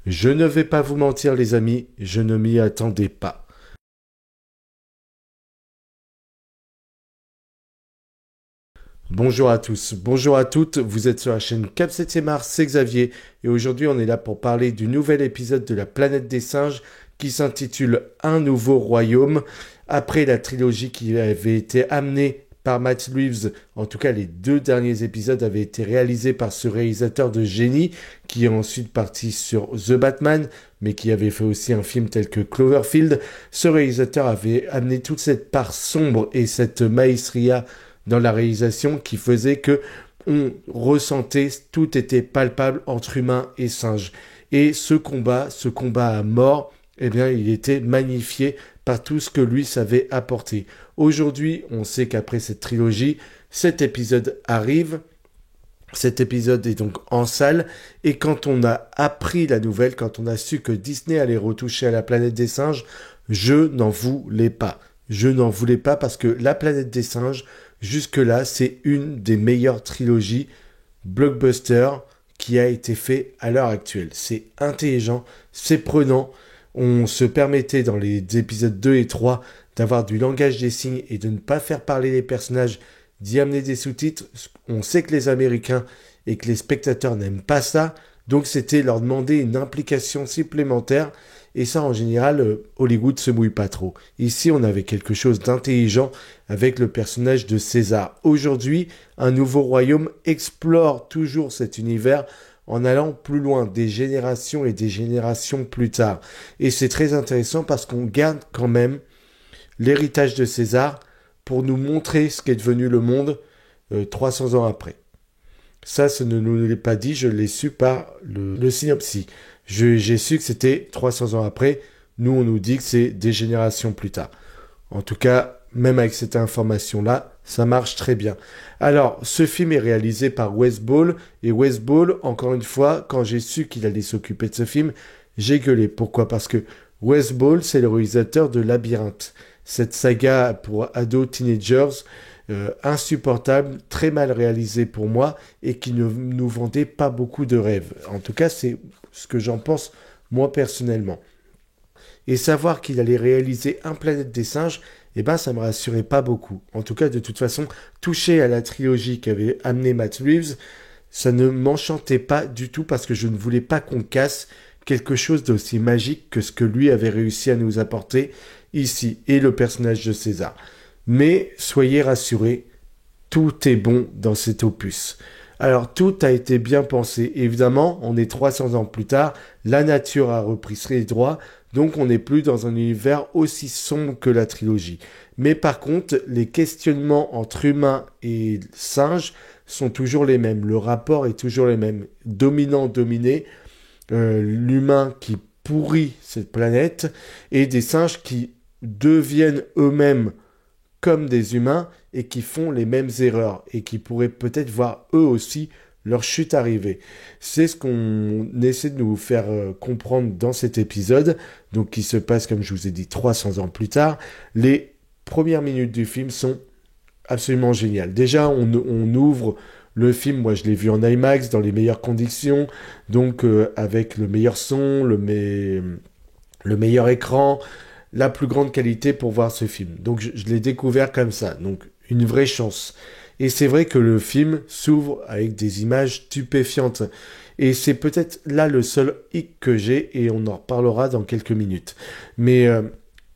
Je ne vais pas vous mentir les amis, je ne m'y attendais pas. Bonjour à tous, bonjour à toutes, vous êtes sur la chaîne Cap 7e Art, c'est Xavier, et aujourd'hui on est là pour parler du nouvel épisode de la planète des singes qui s'intitule Un nouveau royaume, après la trilogie qui avait été amenée par Matt Reeves. En tout cas, les deux derniers épisodes avaient été réalisés par ce réalisateur de génie qui est ensuite parti sur The Batman, mais qui avait fait aussi un film tel que Cloverfield. Ce réalisateur avait amené toute cette part sombre et cette maestria dans la réalisation qui faisait que on ressentait, tout était palpable entre humains et singes. Et ce combat à mort, eh bien, il était magnifié par tout ce que lui savait apporter. Aujourd'hui, on sait qu'après cette trilogie, cet épisode arrive. Cet épisode est donc en salle, et quand on a appris la nouvelle, quand on a su que Disney allait retoucher à la planète des singes, je n'en voulais pas. Je n'en voulais pas parce que la planète des singes, jusque-là, c'est une des meilleures trilogies blockbuster qui a été fait à l'heure actuelle. C'est intelligent, c'est prenant. On se permettait dans les épisodes 2 et 3 d'avoir du langage des signes et de ne pas faire parler les personnages, d'y amener des sous-titres. On sait que les Américains et que les spectateurs n'aiment pas ça, donc c'était leur demander une implication supplémentaire, et ça en général, Hollywood se mouille pas trop. Ici, on avait quelque chose d'intelligent avec le personnage de César. Aujourd'hui, Un nouveau royaume explore toujours cet univers en allant plus loin, des générations et des générations plus tard. Et c'est très intéressant parce qu'on garde quand même l'héritage de César pour nous montrer ce qu'est devenu le monde 300 ans après. Ça, ce ne nous l'est pas dit, je l'ai su par le synopsis. J'ai su que c'était 300 ans après. Nous, on nous dit que c'est des générations plus tard. En tout cas, même avec cette information-là, ça marche très bien. Alors, ce film est réalisé par Wes Ball. Et Wes Ball, encore une fois, quand j'ai su qu'il allait s'occuper de ce film, j'ai gueulé. Pourquoi? Parce que Wes Ball, c'est le réalisateur de Labyrinthe. Cette saga pour ados, teenagers, insupportable, très mal réalisée pour moi et qui ne nous vendait pas beaucoup de rêves. En tout cas, c'est ce que j'en pense moi personnellement. Et savoir qu'il allait réaliser Un planète des singes, eh ben ça me rassurait pas beaucoup. En tout cas, de toute façon, toucher à la trilogie qu'avait amené Matt Reeves, ça ne m'enchantait pas du tout parce que je ne voulais pas qu'on casse quelque chose d'aussi magique que ce que lui avait réussi à nous apporter ici, et le personnage de César. Mais soyez rassurés, tout est bon dans cet opus. Alors tout a été bien pensé. Évidemment, on est 300 ans plus tard, la nature a repris ses droits, donc on n'est plus dans un univers aussi sombre que la trilogie. Mais par contre, les questionnements entre humains et singes sont toujours les mêmes. Le rapport est toujours le même. Dominant-dominé, l'humain qui pourrit cette planète et des singes qui deviennent eux-mêmes comme des humains et qui font les mêmes erreurs et qui pourraient peut-être voir eux aussi leur chute arriver. C'est ce qu'on essaie de nous faire comprendre dans cet épisode, donc qui se passe, comme je vous ai dit, 300 ans plus tard. Les premières minutes du film sont absolument géniales. Déjà, on ouvre le film, moi je l'ai vu en IMAX, dans les meilleures conditions, donc avec le meilleur son, le meilleur écran, la plus grande qualité pour voir ce film. Donc je l'ai découvert comme ça, donc une vraie chance. Et c'est vrai que le film s'ouvre avec des images stupéfiantes. Et c'est peut-être là le seul hic que j'ai, et on en reparlera dans quelques minutes. Mais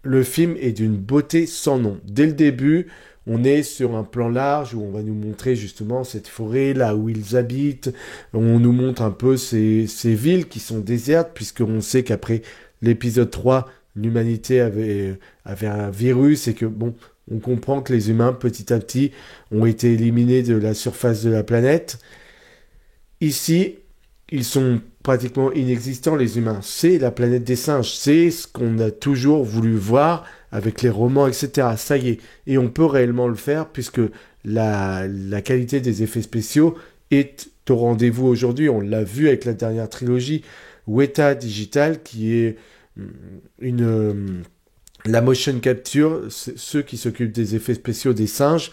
le film est d'une beauté sans nom. Dès le début, on est sur un plan large où on va nous montrer justement cette forêt, là où ils habitent. On nous montre un peu ces villes qui sont désertes, puisqu'on sait qu'après l'épisode 3, l'humanité avait un virus et que, bon, on comprend que les humains, petit à petit, ont été éliminés de la surface de la planète. Ici, ils sont pratiquement inexistants, les humains. C'est la planète des singes. C'est ce qu'on a toujours voulu voir avec les romans, etc. Ça y est. Et on peut réellement le faire puisque la qualité des effets spéciaux est au rendez-vous aujourd'hui. On l'a vu avec la dernière trilogie, Weta Digital, qui est une La motion capture, ceux qui s'occupent des effets spéciaux des singes,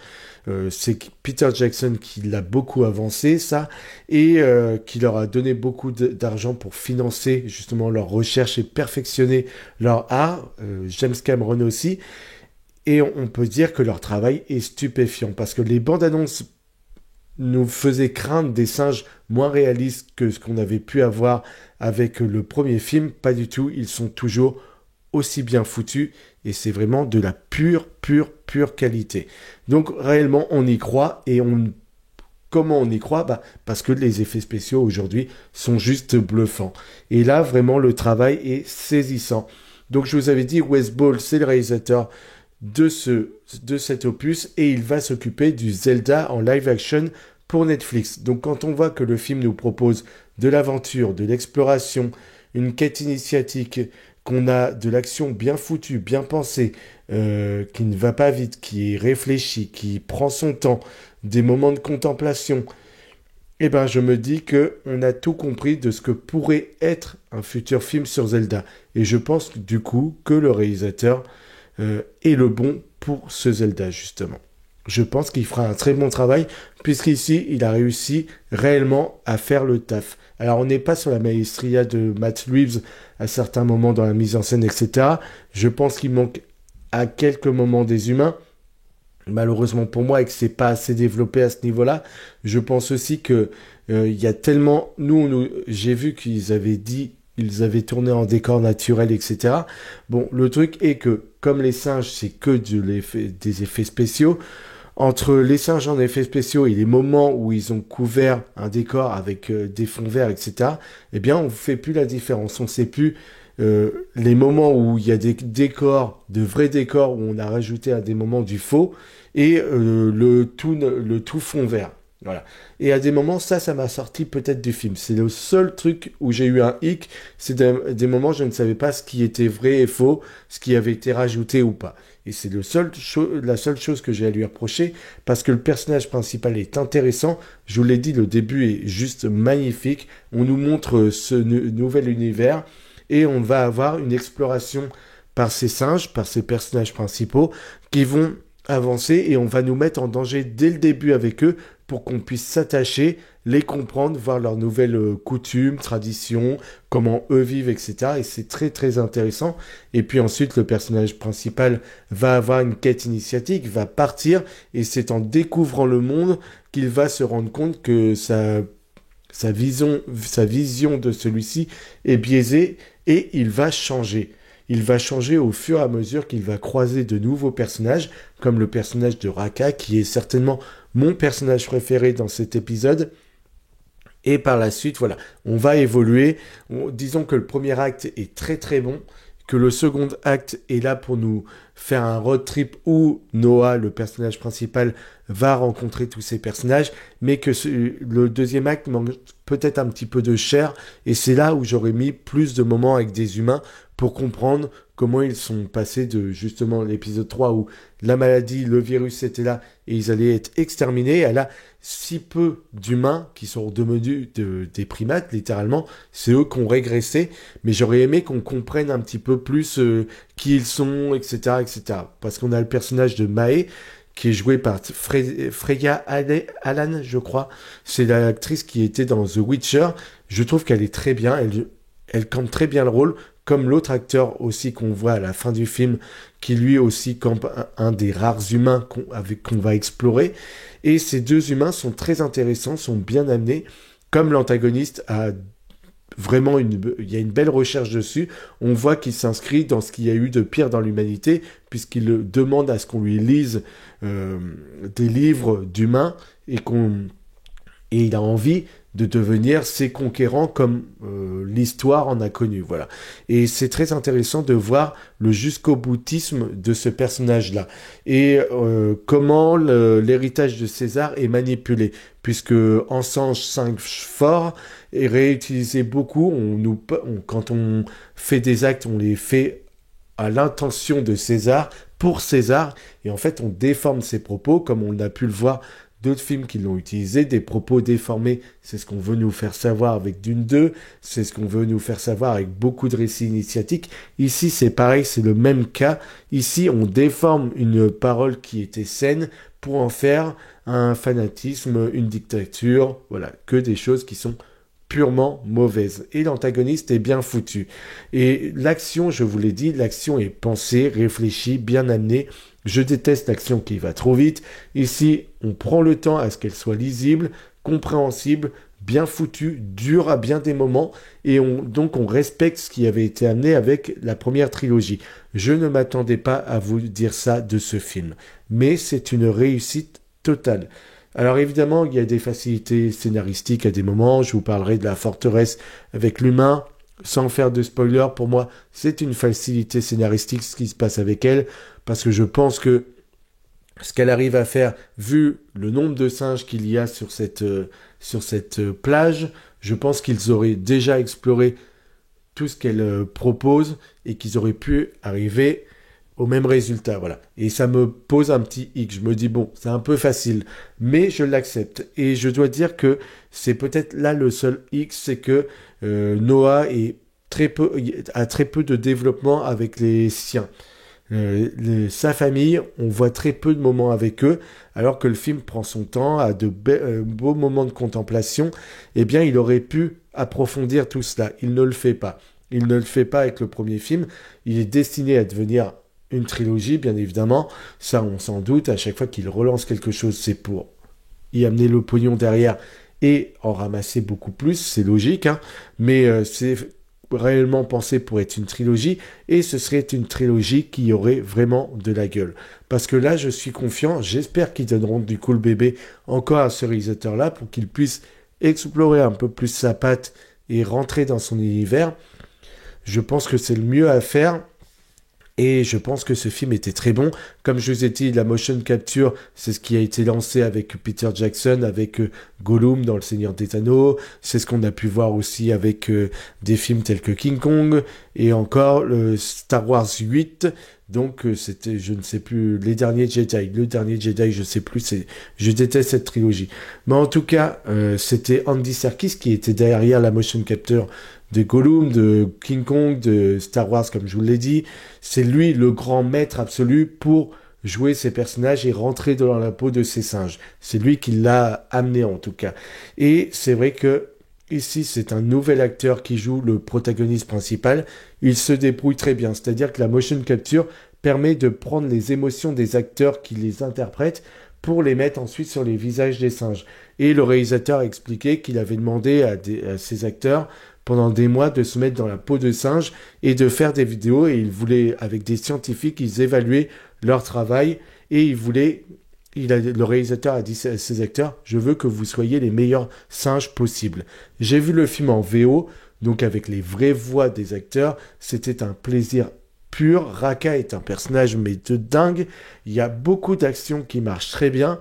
c'est Peter Jackson qui l'a beaucoup avancé, ça, et qui leur a donné beaucoup d'argent pour financer justement leur recherche et perfectionner leur art. James Cameron aussi. Et on peut dire que leur travail est stupéfiant parce que les bandes annonces nous faisaient craindre des singes moins réalistes que ce qu'on avait pu avoir avec le premier film. Pas du tout, ils sont toujours aussi bien foutus et c'est vraiment de la pure qualité. Donc réellement on y croit et comment on y croit? Parce que les effets spéciaux aujourd'hui sont juste bluffants. Et là vraiment le travail est saisissant. Donc je vous avais dit Wes Ball c'est le réalisateur de cet opus et il va s'occuper du Zelda en live action pour Netflix. Donc quand on voit que le film nous propose de l'aventure, de l'exploration, une quête initiatique, qu'on a de l'action bien foutue, bien pensée, qui ne va pas vite, qui est réfléchie, qui prend son temps, des moments de contemplation, eh ben je me dis que on a tout compris de ce que pourrait être un futur film sur Zelda. Et je pense du coup que le réalisateur est le bon pour ce Zelda justement. Je pense qu'il fera un très bon travail puisqu'ici il a réussi réellement à faire le taf. Alors on n'est pas sur la maestria de Matt Reeves à certains moments dans la mise en scène, etc. Je pense qu'il manque à quelques moments des humains. Malheureusement pour moi et que c'est pas assez développé à ce niveau-là. Je pense aussi que il y a tellement j'ai vu qu'ils avaient dit ils avaient tourné en décor naturel, etc. Bon, le truc est que, comme les singes, c'est que des effets spéciaux, entre les singes en effets spéciaux et les moments où ils ont couvert un décor avec des fonds verts, etc., eh bien, on ne fait plus la différence. On ne sait plus les moments où il y a des décors, de vrais décors, où on a rajouté à des moments du faux, et le tout fond vert. Voilà. Et à des moments, ça m'a sorti peut-être du film. C'est le seul truc où j'ai eu un hic. C'est des moments où je ne savais pas ce qui était vrai et faux, ce qui avait été rajouté ou pas. Et c'est la seule chose que j'ai à lui reprocher, parce que le personnage principal est intéressant. Je vous l'ai dit, le début est juste magnifique. On nous montre ce nouvel univers, et on va avoir une exploration par ces singes, par ces personnages principaux, qui vont avancer, et on va nous mettre en danger dès le début avec eux, pour qu'on puisse s'attacher, les comprendre, voir leurs nouvelles coutumes, traditions, comment eux vivent, etc. Et c'est très intéressant. Et puis ensuite, le personnage principal va avoir une quête initiatique, va partir, et c'est en découvrant le monde qu'il va se rendre compte que sa vision de celui-ci est biaisée, et il va changer. Il va changer au fur et à mesure qu'il va croiser de nouveaux personnages, comme le personnage de Raka, qui est certainement mon personnage préféré dans cet épisode. Et par la suite, voilà, on va évoluer. Disons que le premier acte est très bon, que le second acte est là pour nous faire un road trip où Noah, le personnage principal, va rencontrer tous ces personnages, mais que le deuxième acte manque peut-être un petit peu de chair, et c'est là où j'aurais mis plus de moments avec des humains pour comprendre comment ils sont passés de justement l'épisode 3 où la maladie, le virus était là et ils allaient être exterminés, à là si peu d'humains qui sont devenus des primates, littéralement, c'est eux qui ont régressé, mais j'aurais aimé qu'on comprenne un petit peu plus qui ils sont, etc., etc. Parce qu'on a le personnage de Mae, qui est joué par Freya Allan, je crois. C'est l'actrice qui était dans The Witcher. Je trouve qu'elle est très bien, elle campe très bien le rôle, comme l'autre acteur aussi qu'on voit à la fin du film, qui lui aussi campe un des rares humains qu'on va explorer. Et ces deux humains sont très intéressants, sont bien amenés, comme l'antagoniste a vraiment il y a une belle recherche dessus. On voit qu'il s'inscrit dans ce qu'il y a eu de pire dans l'humanité, puisqu'il demande à ce qu'on lui lise des livres d'humains, et il a envie de devenir ses conquérants comme l'histoire en a connu, voilà. Et c'est très intéressant de voir le jusqu'au boutisme de ce personnage-là, et comment l'héritage de César est manipulé, puisque Ensange 5 fort est réutilisé beaucoup. Quand on fait des actes, on les fait à l'intention de César, pour César, et en fait on déforme ses propos, comme on a pu le voir d'autres films qui l'ont utilisé, des propos déformés, c'est ce qu'on veut nous faire savoir avec Dune 2, c'est ce qu'on veut nous faire savoir avec beaucoup de récits initiatiques. Ici, c'est pareil, c'est le même cas. Ici, on déforme une parole qui était saine pour en faire un fanatisme, une dictature, voilà, que des choses qui sont purement mauvaises. Et l'antagoniste est bien foutu. Et l'action, je vous l'ai dit, l'action est pensée, réfléchie, bien amenée. Je déteste l'action qui va trop vite. Ici, on prend le temps à ce qu'elle soit lisible, compréhensible, bien foutue, dure à bien des moments, et donc on respecte ce qui avait été amené avec la première trilogie. Je ne m'attendais pas à vous dire ça de ce film, mais c'est une réussite totale. Alors évidemment, il y a des facilités scénaristiques à des moments, je vous parlerai de la forteresse avec l'humain, sans faire de spoiler, pour moi, c'est une facilité scénaristique ce qui se passe avec elle, parce que je pense que ce qu'elle arrive à faire, vu le nombre de singes qu'il y a sur cette plage, je pense qu'ils auraient déjà exploré tout ce qu'elle propose et qu'ils auraient pu arriver au même résultat, voilà. Et ça me pose un petit hic. Je me dis, bon, c'est un peu facile, mais je l'accepte. Et je dois dire que c'est peut-être là le seul hic, c'est que Noah a très peu de développement avec les siens. Sa famille, on voit très peu de moments avec eux, alors que le film prend son temps, a de beaux moments de contemplation. Eh bien, il aurait pu approfondir tout cela. Il ne le fait pas. Il ne le fait pas avec le premier film. Il est destiné à devenir une trilogie, bien évidemment. Ça, on s'en doute. À chaque fois qu'il relance quelque chose, c'est pour y amener le pognon derrière et en ramasser beaucoup plus. C'est logique, hein. Mais c'est réellement pensé pour être une trilogie, et ce serait une trilogie qui aurait vraiment de la gueule. Parce que là, je suis confiant, j'espère qu'ils donneront du cool bébé encore à ce réalisateur-là pour qu'il puisse explorer un peu plus sa patte et rentrer dans son univers. Je pense que c'est le mieux à faire. Et je pense que ce film était très bon. Comme je vous ai dit, la motion capture, c'est ce qui a été lancé avec Peter Jackson, avec Gollum dans Le Seigneur des Anneaux. C'est ce qu'on a pu voir aussi avec des films tels que King Kong et encore le Star Wars 8. Donc c'était, je ne sais plus, les derniers Jedi. Le dernier Jedi, je sais plus. Je déteste cette trilogie. Mais en tout cas, c'était Andy Serkis qui était derrière la motion capture de Gollum, de King Kong, de Star Wars, comme je vous l'ai dit. C'est lui le grand maître absolu pour jouer ses personnages et rentrer dans la peau de ces singes. C'est lui qui l'a amené en tout cas. Et c'est vrai que ici, c'est un nouvel acteur qui joue le protagoniste principal. Il se débrouille très bien. C'est-à-dire que la motion capture permet de prendre les émotions des acteurs qui les interprètent pour les mettre ensuite sur les visages des singes. Et le réalisateur a expliqué qu'il avait demandé à ses acteurs pendant des mois de se mettre dans la peau de singe et de faire des vidéos, et il voulait, avec des scientifiques, ils évaluaient leur travail, et le réalisateur a dit à ses acteurs, je veux que vous soyez les meilleurs singes possibles. J'ai vu le film en VO, donc avec les vraies voix des acteurs, c'était un plaisir pur. Raka est un personnage mais de dingue, il y a beaucoup d'actions qui marchent très bien,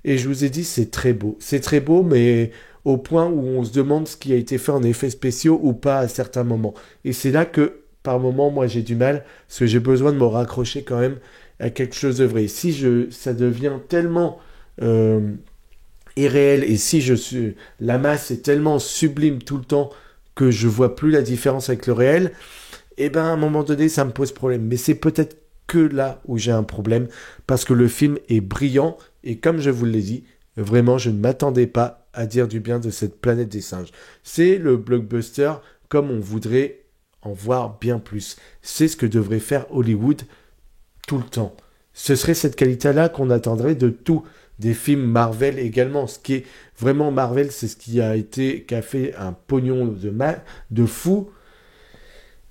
et je vous ai dit, c'est très beau, mais au point où on se demande ce qui a été fait en effets spéciaux ou pas à certains moments. Et c'est là que, par moments, moi j'ai du mal, parce que j'ai besoin de me raccrocher quand même à quelque chose de vrai. Si ça devient tellement irréel, et si la masse est tellement sublime tout le temps que je vois plus la différence avec le réel, eh ben à un moment donné, ça me pose problème. Mais c'est peut-être que là où j'ai un problème, parce que le film est brillant, et comme je vous l'ai dit, vraiment, je ne m'attendais pas à dire du bien de cette planète des singes. C'est le blockbuster comme on voudrait en voir bien plus. C'est ce que devrait faire Hollywood tout le temps. Ce serait cette qualité-là qu'on attendrait de tous des films Marvel également. Ce qui est vraiment Marvel, c'est ce qui a fait un pognon de fou.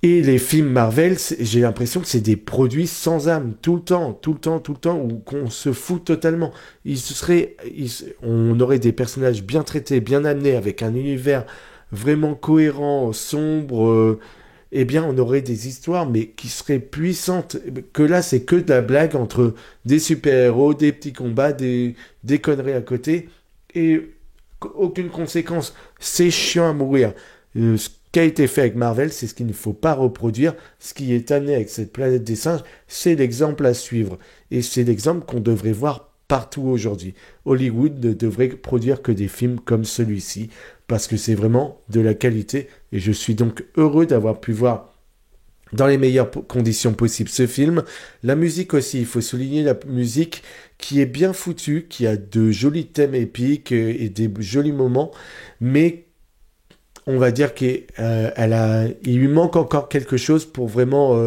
Et les films Marvel, j'ai l'impression que c'est des produits sans âme, tout le temps, ou qu'on se fout totalement. On aurait des personnages bien traités, bien amenés, avec un univers vraiment cohérent, sombre. Eh bien, on aurait des histoires, mais qui seraient puissantes. Que là, c'est que de la blague entre des super-héros, des petits combats, des conneries à côté, et aucune conséquence. C'est chiant à mourir. Ce qui a été fait avec Marvel, c'est ce qu'il ne faut pas reproduire. Ce qui est amené avec cette planète des singes, c'est l'exemple à suivre. Et c'est l'exemple qu'on devrait voir partout aujourd'hui. Hollywood ne devrait produire que des films comme celui-ci, parce que c'est vraiment de la qualité, et je suis donc heureux d'avoir pu voir dans les meilleures conditions possibles ce film. La musique aussi, il faut souligner la musique qui est bien foutue, qui a de jolis thèmes épiques et des jolis moments, mais on va dire qu'il lui manque encore quelque chose pour vraiment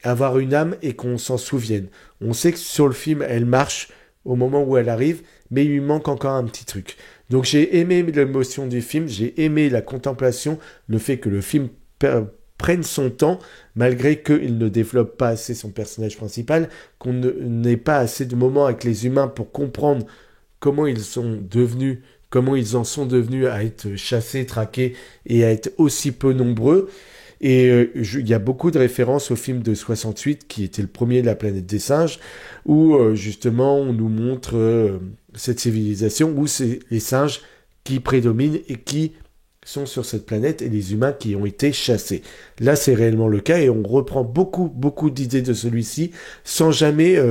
avoir une âme et qu'on s'en souvienne. On sait que sur le film, elle marche au moment où elle arrive, mais il lui manque encore un petit truc. Donc j'ai aimé l'émotion du film, j'ai aimé la contemplation, le fait que le film prenne son temps, malgré qu'il ne développe pas assez son personnage principal, qu'on n'ait pas assez de moments avec les humains pour comprendre comment ils sont devenus, comment ils en sont devenus à être chassés, traqués et à être aussi peu nombreux. Et il y a beaucoup de références au film de 68, qui était le premier de la planète des singes, où justement on nous montre cette civilisation où c'est les singes qui prédominent et qui sont sur cette planète et les humains qui ont été chassés. Là, c'est réellement le cas et on reprend beaucoup d'idées de celui-ci sans jamais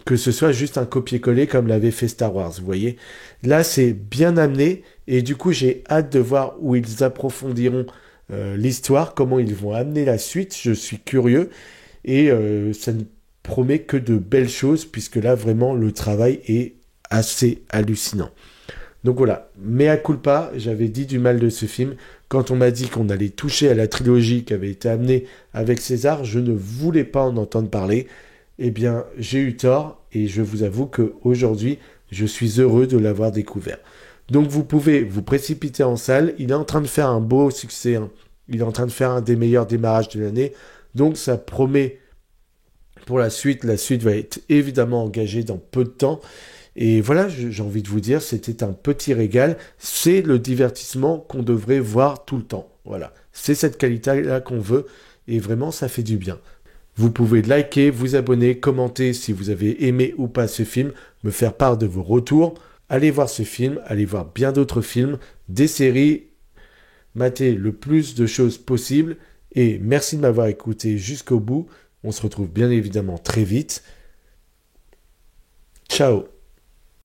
que ce soit juste un copier-coller comme l'avait fait Star Wars, vous voyez. Là, c'est bien amené et du coup, j'ai hâte de voir où ils approfondiront l'histoire, comment ils vont amener la suite. Je suis curieux et ça ne promet que de belles choses puisque là, vraiment, le travail est assez hallucinant. Donc voilà, mea culpa, j'avais dit du mal de ce film. Quand on m'a dit qu'on allait toucher à la trilogie qui avait été amenée avec César, je ne voulais pas en entendre parler. Eh bien, j'ai eu tort et je vous avoue qu'aujourd'hui, je suis heureux de l'avoir découvert. Donc vous pouvez vous précipiter en salle. Il est en train de faire un beau succès. Hein. Il est en train de faire un des meilleurs démarrages de l'année. Donc ça promet pour la suite. La suite va être évidemment engagée dans peu de temps. Et voilà, j'ai envie de vous dire, c'était un petit régal. C'est le divertissement qu'on devrait voir tout le temps. Voilà, c'est cette qualité-là qu'on veut. Et vraiment, ça fait du bien. Vous pouvez liker, vous abonner, commenter si vous avez aimé ou pas ce film, me faire part de vos retours. Allez voir ce film, allez voir bien d'autres films, des séries, matez le plus de choses possible. Et merci de m'avoir écouté jusqu'au bout. On se retrouve bien évidemment très vite. Ciao.